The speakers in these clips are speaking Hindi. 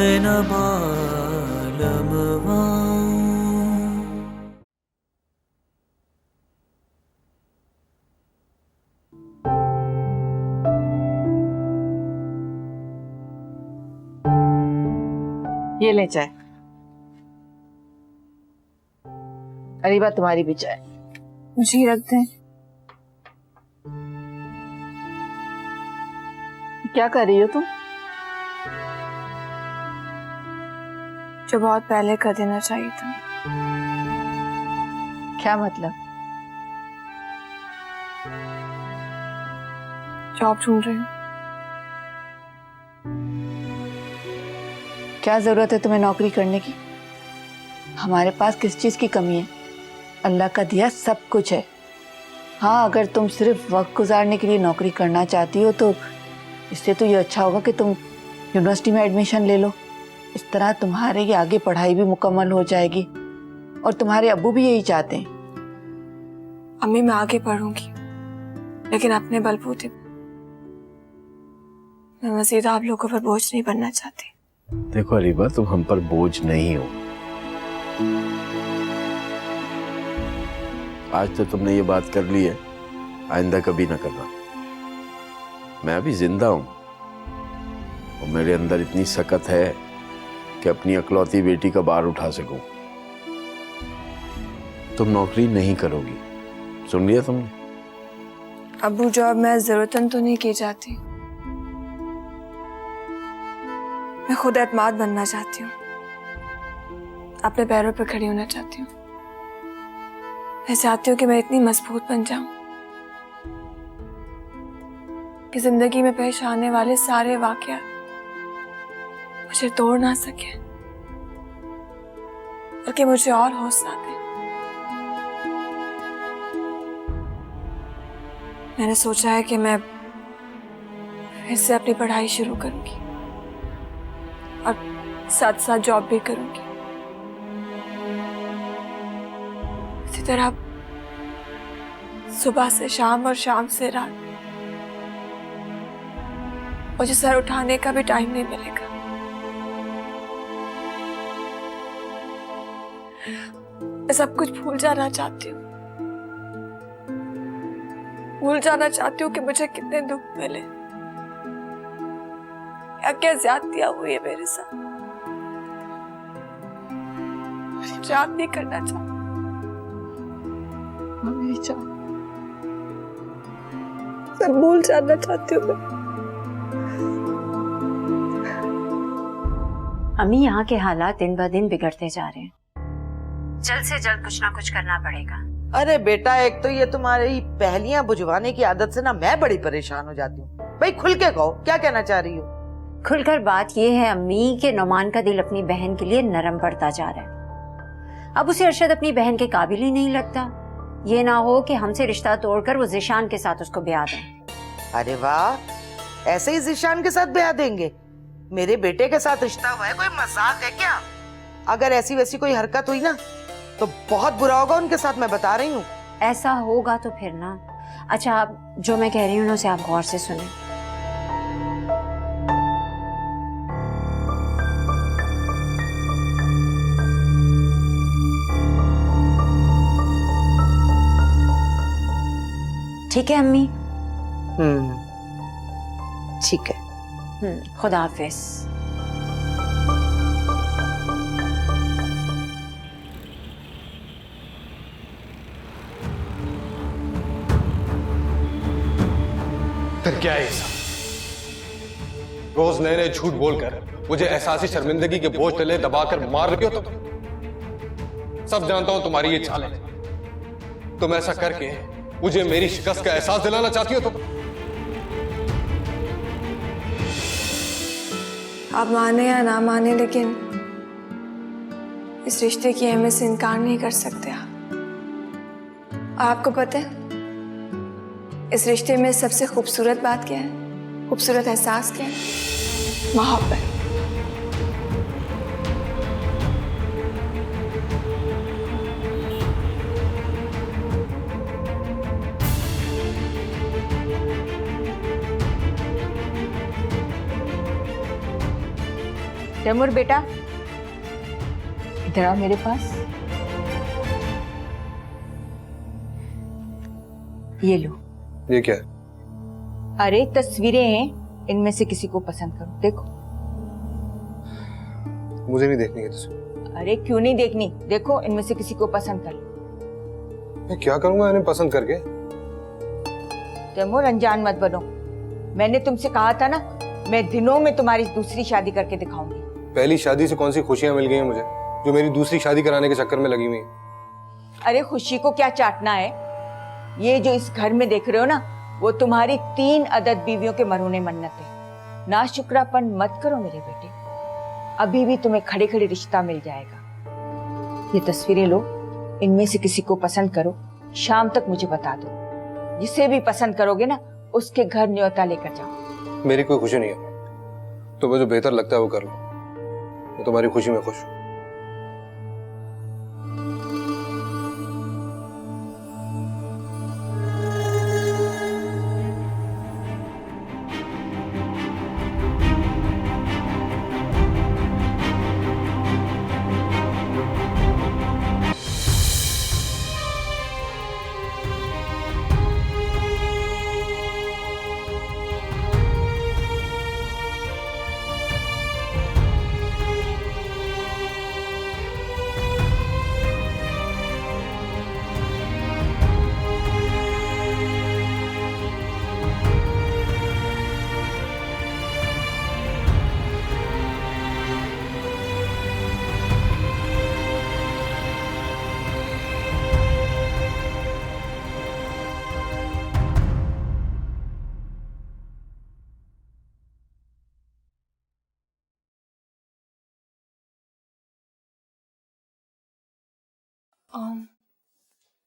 जाए न बालमवा। ये ले चाय। अरीबा तुम्हारी भी चाय। मुझे ही रख दें। क्या कर रही हो तुम? जो बहुत पहले कर देना चाहिए था। क्या मतलब? जॉब ढूंढ रही हूँ। क्या जरूरत है तुम्हें नौकरी करने की? हमारे पास किस चीज की कमी है? अल्लाह का दिया सब कुछ है। हाँ, अगर तुम सिर्फ वक्त गुजारने के लिए नौकरी करना चाहती हो तो इससे तो ये अच्छा होगा कि तुम यूनिवर्सिटी में एडमिशन ले लो। इस तरह तुम्हारे ये आगे पढ़ाई भी मुकम्मल हो जाएगी और तुम्हारे अब्बू भी यही चाहते हैं। अम्मी, मैं आगे पढ़ूंगी लेकिन अपने बलबूते पे। मैं मजीद आप लोगों पर बोझ नहीं बनना चाहती। देखो अरीबा, तुम हम पर बोझ नहीं हो। आज तो तुमने ये बात कर ली है, आइंदा कभी ना करना। मैं अभी जिंदा हूं और मेरे अंदर इतनी सकत है कि अपनी अकलौती बेटी का बार उठा सकूं। तुम नौकरी नहीं करोगी, सुन लिया तुमने? अब्बू, जॉब मैं जरूरतन तो नहीं की जाती। मैं खुद एतमाद बनना चाहती हूँ, अपने पैरों पर खड़ी होना चाहती हूँ। मैं चाहती हूँ कि मैं इतनी मजबूत बन जाऊं कि जिंदगी में पेश आने वाले सारे वाकया मुझे तोड़ ना सके, बल्कि मुझे और हौसला दे। मैंने सोचा है कि मैं फिर से अपनी पढ़ाई शुरू करूंगी और साथ साथ जॉब भी करूंगी। इसी तरह सुबह से शाम और शाम से रात मुझे सर उठाने का भी टाइम नहीं मिलेगा। मैं सब कुछ भूल जाना चाहती हूँ। भूल जाना चाहती हूँ कि मुझे कितने दुख मिले, क्या क्या ज्यादतियां हुई है मेरे साथ। याद नहीं करना चाहती। सब भूल जाना चाहती हूँ मैं। अम्मी, यहाँ के हालात दिन ब दिन बिगड़ते जा रहे हैं। जल्द से जल्द कुछ ना कुछ करना पड़ेगा। अरे बेटा, एक तो ये तुम्हारी पहेलियां बुझवाने की आदत से ना मैं बड़ी परेशान हो जाती हूँ। भाई खुल के कहो, क्या कहना चाह रही हो? खुलकर बात ये है अम्मी कि नौमान का दिल अपनी बहन के लिए नरम पड़ता जा रहा है। अब उसे अरशद अपनी बहन के काबिल ही नहीं लगता। ये ना हो कि हमसे रिश्ता तोड़कर वो जिशान के साथ उसको ब्याह दें। अरे वाह, ऐसे ही जिशान के साथ ब्याह देंगे? मेरे बेटे के साथ रिश्ता हुआ है, कोई मजाक है क्या? अगर ऐसी वैसी कोई हरकत हुई ना तो बहुत बुरा होगा उनके साथ, मैं बता रही हूँ। ऐसा होगा तो फिर ना। अच्छा, आप जो मैं कह रही हूँ ना उसे आप गौर से सुने। ठीक है अम्मी? ठीक है। खुदा हाफिज। फिर क्या है ऐसा? रोज नए नए झूठ बोलकर मुझे एहसासी शर्मिंदगी के बोझ तले दबाकर मार रही हो तुम। सब जानता हूं तुम्हारी ये चाल है। तुम ऐसा करके मुझे मेरी शिकस्त का एहसास दिलाना चाहती हो तुम। आप माने या ना माने, लेकिन इस रिश्ते की अहमियत से इनकार नहीं कर सकते आप। और आपको पता है इस रिश्ते में सबसे खूबसूरत बात क्या है? खूबसूरत एहसास क्या है? मोहब्बत। तैमूर बेटा, इधर आओ मेरे पास। ये लो। ये क्या है? अरे तस्वीरें हैं, इनमें से किसी को पसंद करो, देखो। मुझे नहीं देखनी है तस्वीर। अरे क्यों नहीं देखनी, देखो इनमें से किसी को पसंद कर लो। मैं क्या करूंगा इन्हें पसंद करके? तैमूर अनजान मत बनो, मैंने तुमसे कहा था ना, मैं दिनों में तुम्हारी दूसरी शादी करके दिखाऊंगी। पहली शादी से कौन सी खुशियां मिल गई हैं मुझे, जो मेरी दूसरी शादी कराने के चक्कर में लगी हुई हैं? अरे खुशी को क्या चाटना है, ये जो इस घर में देख रहे हो ना, वो तुम्हारी 3 अदद बीवियों के मरूने मन्नत है। ना शुक्रापन मत करो मेरे बेटे, अभी भी तुम्हें खड़े खड़े रिश्ता मिल जाएगा। ये तस्वीरें लो, इनमें से किसी को पसंद करो, शाम तक मुझे बता दो। जिसे भी पसंद करोगे ना, उसके घर न्योता लेकर जाओ। मेरी कोई खुशी नहीं है, तुम्हें जो बेहतर लगता है वो कर लो, मैं तुम्हारी खुशी में खुश हूं।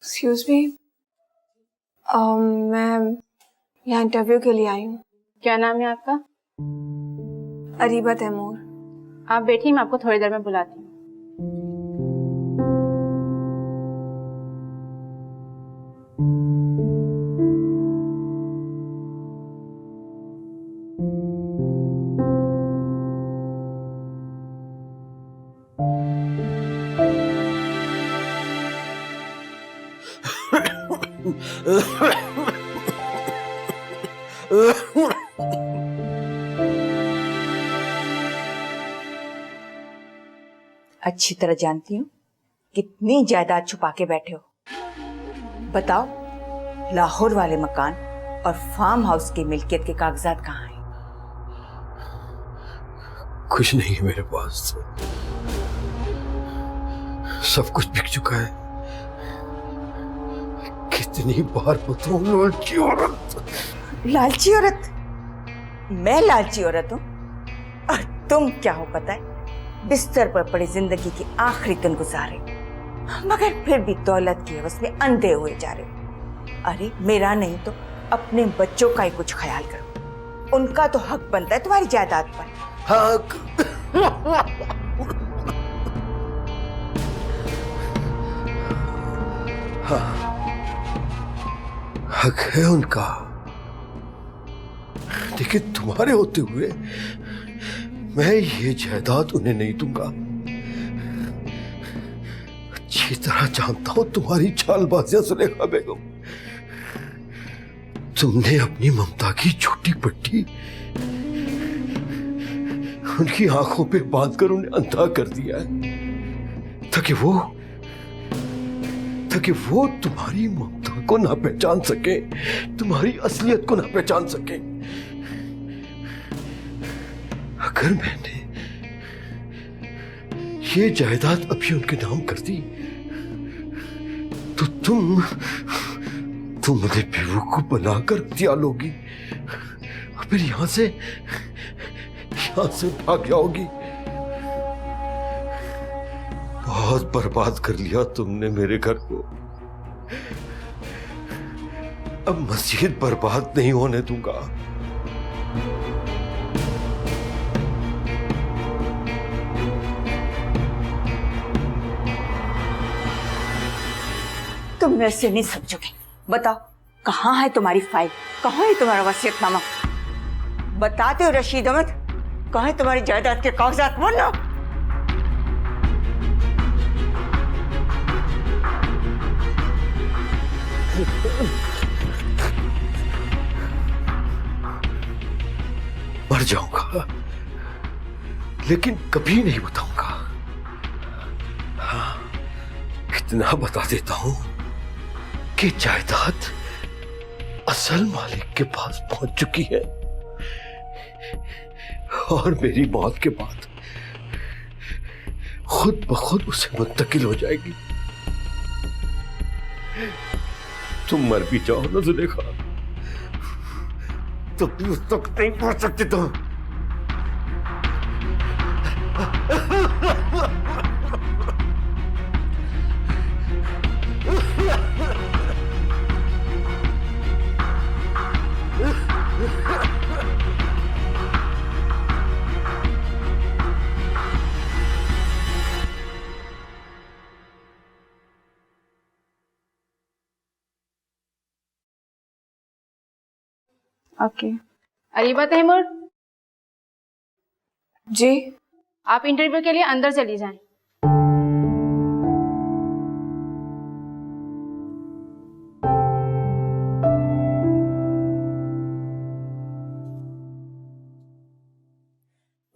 एक्सक्यूज मी, मैं यहाँ इंटरव्यू के लिए आई हूँ। क्या नाम है आपका? अरीबा तैमूर। आप बैठिए, मैं आपको थोड़ी देर में बुलाती हूँ। अच्छी तरह जानती हूँ कितनी जायदाद छुपा के बैठे हो। बताओ, लाहौर वाले मकान और फार्म हाउस की मिल्कियत के कागजात कहाँ हैं? कुछ नहीं है मेरे पास, सब कुछ बिक चुका है। कितनी बार बताऊं, लालची औरत। लालची औरत? मैं लालची औरत हूँ? और तुम क्या हो पता है, बिस्तर पर पड़ी जिंदगी की आखिरी दिन गुजारे, मगर फिर भी दौलत की हवस में अंधे हुए जा रहे हो। अरे मेरा नहीं तो अपने बच्चों का ही कुछ ख्याल करो, उनका तो हक बनता है तुम्हारी जायदाद पर। हक? हाँ, हक है उनका, लेकिन तुम्हारे होते हुए मैं ये जायदाद उन्हें नहीं दूंगा। अच्छी तरह जानता हूं तुम्हारी चालबाजियां सुलेखा बेगम। तुमने अपनी ममता की छोटी पट्टी उनकी आंखों पे बांधकर उन्हें अंधा कर दिया है, ताकि वो तुम्हारी ममता को ना पहचान सके, तुम्हारी असलियत को ना पहचान सके। अगर मैंने ये जायदाद अभी उनके नाम कर दी तो तुम मुझे बेवकूफ बनाकर हत्या लोगी और फिर यहां से भाग जाओगी। बहुत बर्बाद कर लिया तुमने मेरे घर को, अब मजीद बर्बाद नहीं होने दूंगा। तुम मेरे से नहीं समझोगे। बताओ, कहाँ है तुम्हारी फाइल, कहाँ है तुम्हारा वसीयतनामा? बताते हो रशीद अहमद, कहाँ है तुम्हारी जायदाद के कागजात? बोलो। मर जाऊंगा लेकिन कभी नहीं बताऊंगा। हाँ, इतना बता देता हूं कि जायदाद असल मालिक के पास पहुंच चुकी है और मेरी मौत के बाद खुद ब खुद उसे मुंतकिल हो जाएगी। तुम मर भी जाओ ना जुलेखा, तो भी उस तक नहीं पहुंच सकते तुम। ओके। अरीबा तैमूर, जी। आप इंटरव्यू के लिए अंदर चली जाएं।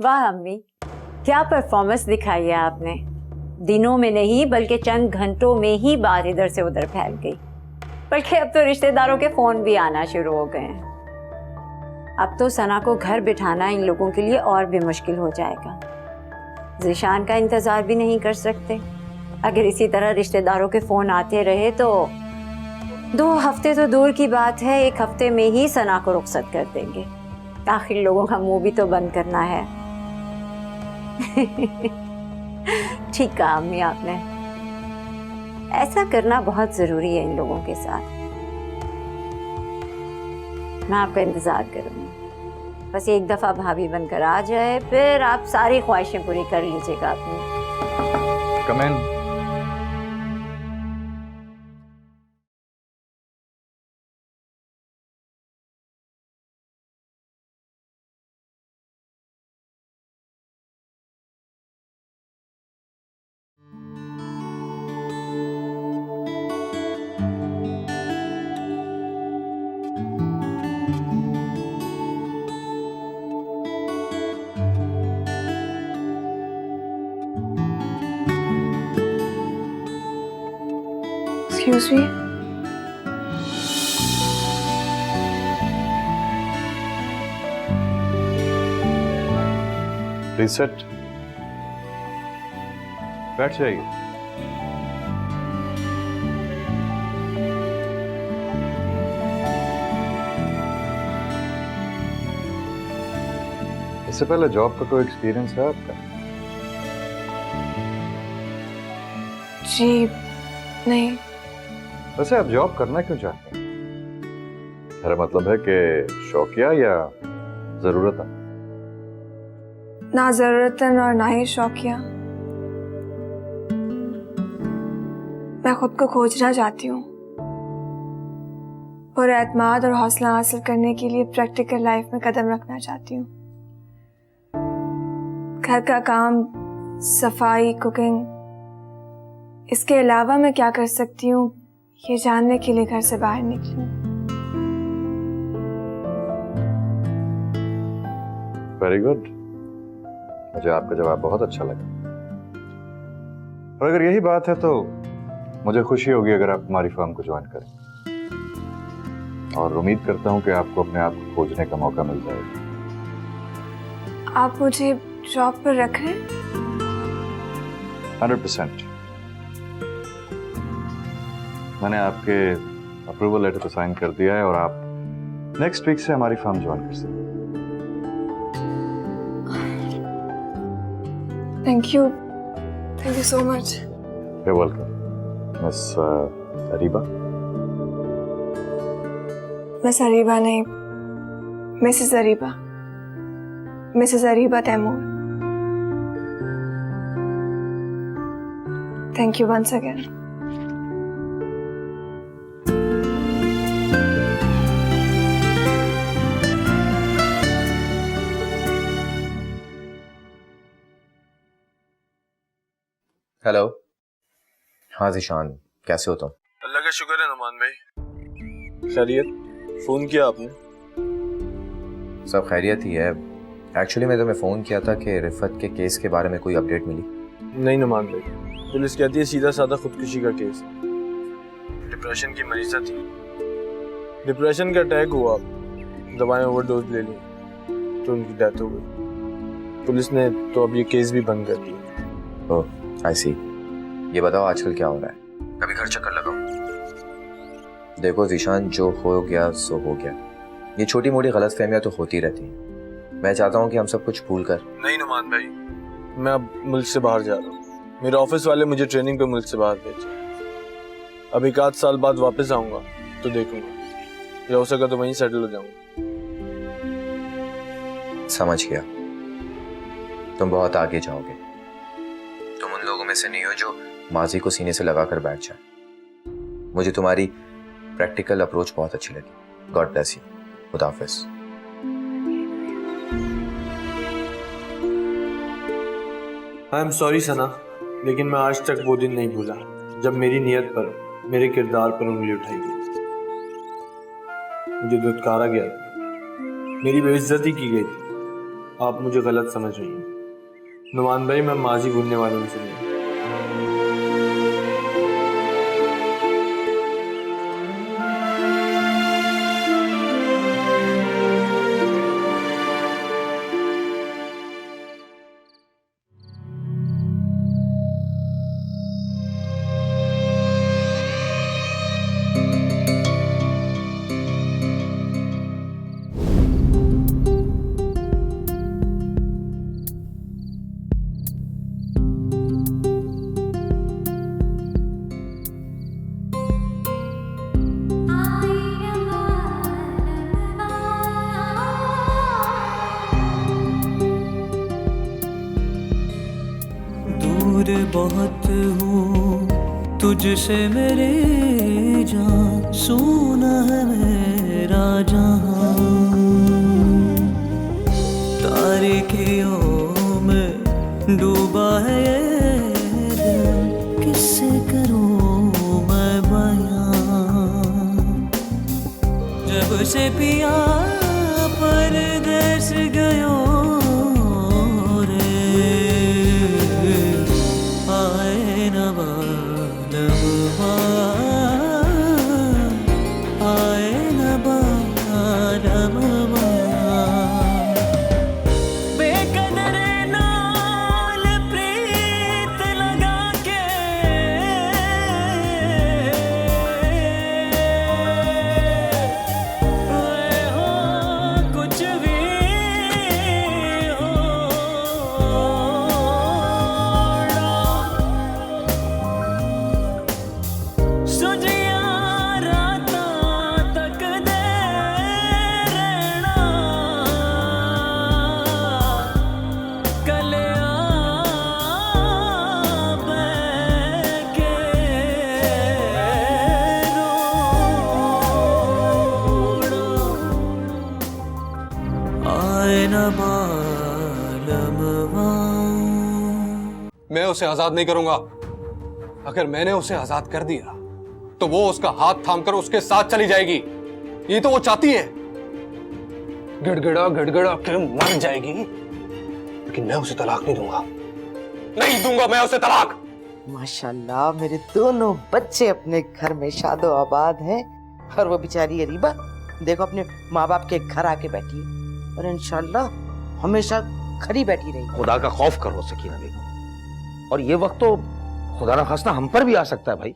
वाह अम्मी, क्या परफॉर्मेंस दिखाई है आपने। दिनों में नहीं बल्कि चंद घंटों में ही बात इधर से उधर फैल गई। बल्कि अब तो रिश्तेदारों के फोन भी आना शुरू हो गए हैं। अब तो सना को घर बिठाना इन लोगों के लिए और भी मुश्किल हो जाएगा। ज़ीशान का इंतज़ार भी नहीं कर सकते। अगर इसी तरह रिश्तेदारों के फ़ोन आते रहे तो 2 हफ्ते तो दूर की बात है, 1 हफ्ते में ही सना को रुखसत कर देंगे। आखिर लोगों का मुंह भी तो बंद करना है। ठीक कहा अम्मी आपने, ऐसा करना बहुत ज़रूरी है इन लोगों के साथ। मैं आपका इंतज़ार करूँगी। बस एक दफ़ा भाभी बनकर आ जाए, फिर आप सारी ख्वाहिशें पूरी कर लीजिएगा अपनी। Come in. Excuse me. Reset. बैठ जाइए। इससे पहले जॉब का कोई एक्सपीरियंस है आपका? जी नहीं। वैसे आप जॉब करना क्यों चाहते हैं? मेरा मतलब है कि शौकिया या जरूरत? ना जरूरतन और ना ही शौकिया। मैं खुद को खोजना चाहती हूँ और एतमाद और हौसला हासिल करने के लिए प्रैक्टिकल लाइफ में कदम रखना चाहती हूँ। घर का काम, सफाई, कुकिंग, इसके अलावा मैं क्या कर सकती हूँ ये जानने के लिए घर से बाहर निकली हूँ। वेरी गुड, मुझे आपका जवाब बहुत अच्छा लगा। और अगर यही बात है तो मुझे खुशी होगी अगर आप हमारी फर्म को ज्वाइन करें, और उम्मीद करता हूं कि आपको अपने आप को खोजने का मौका मिल जाएगा। आप मुझे जॉब पर रख रहे हैं? 100%। मैंने आपके अप्रूवल लेटर पे साइन कर दिया है और आप नेक्स्ट वीक से हमारी फर्म ज्वाइन कर सकते हैं। Thank you so much. You're welcome, miss Areeba. Miss Areeba नहीं, Mrs Areeba, Mrs Areeba Taimur. Thank you once again. Hello. हाँ ज़ीशान, कैसे हो तुम? अल्लाह का शुक्र है नुमान भाई। खैरियत? फोन किया आपने? सब खैरियत ही है। एक्चुअली मैं तुम्हें फ़ोन किया था कि रिफत के केस के बारे में कोई अपडेट मिली? नहीं नुमान भाई, पुलिस कहती है सीधा साधा खुदकुशी का केस। डिप्रेशन की मरीजा थी, डिप्रेशन का अटैक हुआ, दवाएं ओवरडोज ले ली तो उनकी डेथ हो गई। पुलिस ने तो अब ये केस भी बंद कर दिया। ओह आई सी। ये बताओ आजकल क्या हो रहा है? कभी घर चक्कर लगाओ। देखो ज़ीशान, जो हो गया सो हो गया। ये छोटी मोटी गलतफहमियां तो होती रहती हैं। मैं चाहता हूँ कि हम सब कुछ भूल कर। नहीं नुमान भाई, मैं अब मुल्क से बाहर जा रहा हूँ। मेरे ऑफिस वाले मुझे ट्रेनिंग पे मुल्क से बाहर भेजे। अब 1 आध साल बाद वापस आऊंगा तो देखूंगा, या हो सका तो वहीं सेटल हो जाऊंगा। समझ गया, तुम बहुत आगे जाओगे। तुम उन लोगों में से नहीं हो जो माजी को सीने से लगाकर बैठ जाए। मुझे तुम्हारी प्रैक्टिकल अप्रोच बहुत अच्छी लगी। God bless you. खुदा हाफिज। आई एम सॉरी सना, लेकिन मैं आज तक वो दिन नहीं भूला जब मेरी नीयत पर, मेरे किरदार पर उंगली उठाई गई। मुझे दुत्कारा गया था, मेरी बेइज्जती की गई थी। आप मुझे गलत समझ रही हैं नुमान भाई, मैं माजी भूलने वालों में से नहीं। बहुत हूँ तुझसे मेरे जान, सोना है मेरा जहां। तारीकियों में डूबा है ये दिल, किससे करूँ मैं बयां। जब से पिया परदेस गयो मैं उसे आजाद नहीं करूंगा। अगर मैंने उसे आजाद कर दिया तो वो उसका हाथ थामकर उसके साथ चली जाएगी। ये तो वो चाहती है। गिड़गिड़ा गिड़गिड़ा के मर जाएगी, लेकिन मैं उसे तलाक नहीं दूंगा। नहीं दूंगा मैं उसे तलाक। माशाल्लाह, मेरे दोनों बच्चे अपने घर में शादो आबाद हैं, और वो बेचारी अरीबा देखो अपने माँ बाप के घर आके बैठी है, और इंशाल्लाह हमेशा खड़ी बैठी रही। खुदा का खौफ करो सकीना बेगम, और ये वक्त तो खुदा ना खास्ता हम पर भी आ सकता है भाई।